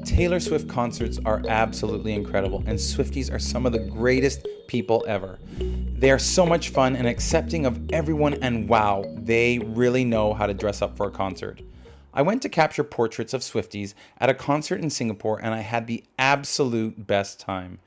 Taylor Swift concerts are absolutely incredible, and Swifties are some of the greatest people ever. They are so much fun and accepting of everyone, and wow, they really know how to dress up for a concert. I went to capture portraits of Swifties at a concert in Singapore, and I had the absolute best time.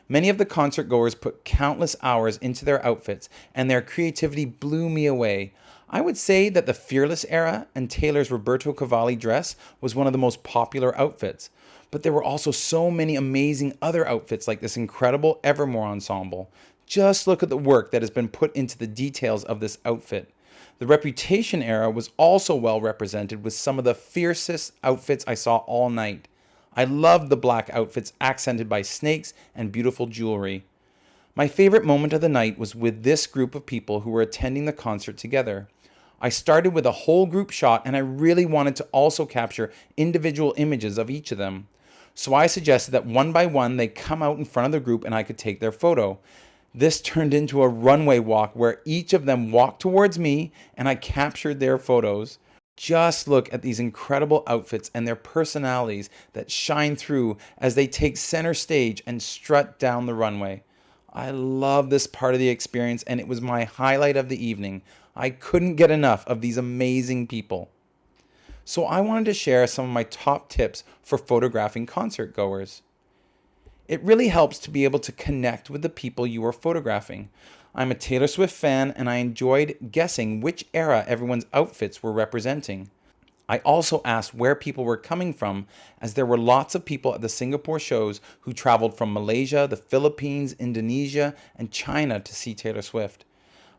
Many of the concert goers put countless hours into their outfits, and their creativity blew me away. I would say that the Fearless era and Taylor's Roberto Cavalli dress was one of the most popular outfits. But there were also so many amazing other outfits like this incredible Evermore ensemble. Just look at the work that has been put into the details of this outfit. The Reputation era was also well represented with some of the fiercest outfits I saw all night. I loved the black outfits accented by snakes and beautiful jewelry. My favorite moment of the night was with this group of people who were attending the concert together. I started with a whole group shot, and I really wanted to also capture individual images of each of them. So I suggested that one by one they come out in front of the group and I could take their photo. This turned into a runway walk where each of them walked towards me and I captured their photos. Just look at these incredible outfits and their personalities that shine through as they take center stage and strut down the runway. I love this part of the experience, and it was my highlight of the evening. I couldn't get enough of these amazing people. So I wanted to share some of my top tips for photographing concert goers. It really helps to be able to connect with the people you are photographing. I'm a Taylor Swift fan, and I enjoyed guessing which era everyone's outfits were representing. I also asked where people were coming from, as there were lots of people at the Singapore shows who traveled from Malaysia, the Philippines, Indonesia, and China to see Taylor Swift.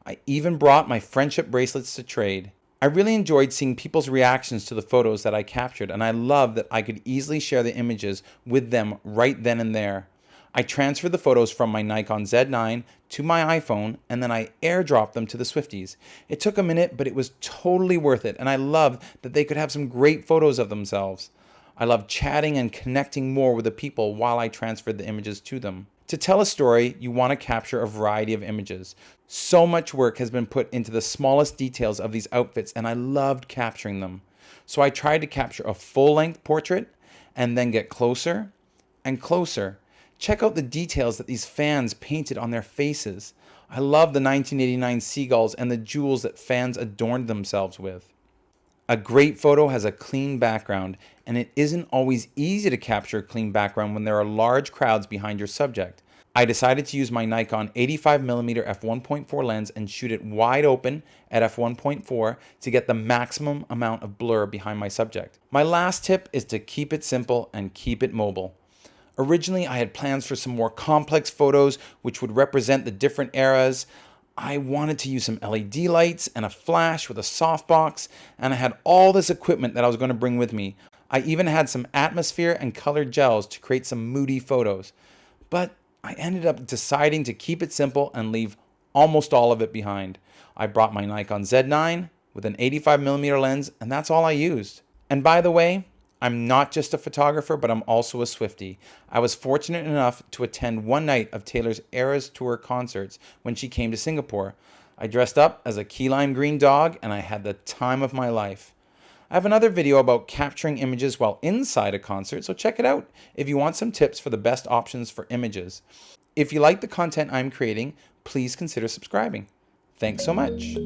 I even brought my friendship bracelets to trade. I really enjoyed seeing people's reactions to the photos that I captured, and I loved that I could easily share the images with them right then and there. I transferred the photos from my Nikon Z9 to my iPhone, and then I airdropped them to the Swifties. It took a minute, but it was totally worth it, and I loved that they could have some great photos of themselves. I loved chatting and connecting more with the people while I transferred the images to them. To tell a story, you want to capture a variety of images. So much work has been put into the smallest details of these outfits, and I loved capturing them. So I tried to capture a full-length portrait and then get closer and closer. Check out the details that these fans painted on their faces. I love the 1989 seagulls and the jewels that fans adorned themselves with. A great photo has a clean background, and it isn't always easy to capture a clean background when there are large crowds behind your subject. I decided to use my Nikon 85mm f1.4 lens and shoot it wide open at f1.4 to get the maximum amount of blur behind my subject. My last tip is to keep it simple and keep it mobile. Originally, I had plans for some more complex photos which would represent the different eras. I wanted to use some LED lights and a flash with a softbox, and I had all this equipment that I was going to bring with me. I even had some atmosphere and colored gels to create some moody photos. But I ended up deciding to keep it simple and leave almost all of it behind. I brought my Nikon Z9 with an 85mm lens, and that's all I used. And by the way, I'm not just a photographer, but I'm also a Swiftie. I was fortunate enough to attend one night of Taylor's Eras Tour concerts when she came to Singapore. I dressed up as a key lime green dog, and I had the time of my life. I have another video about capturing images while inside a concert, so check it out if you want some tips for the best options for images. If you like the content I'm creating, please consider subscribing. Thanks so much.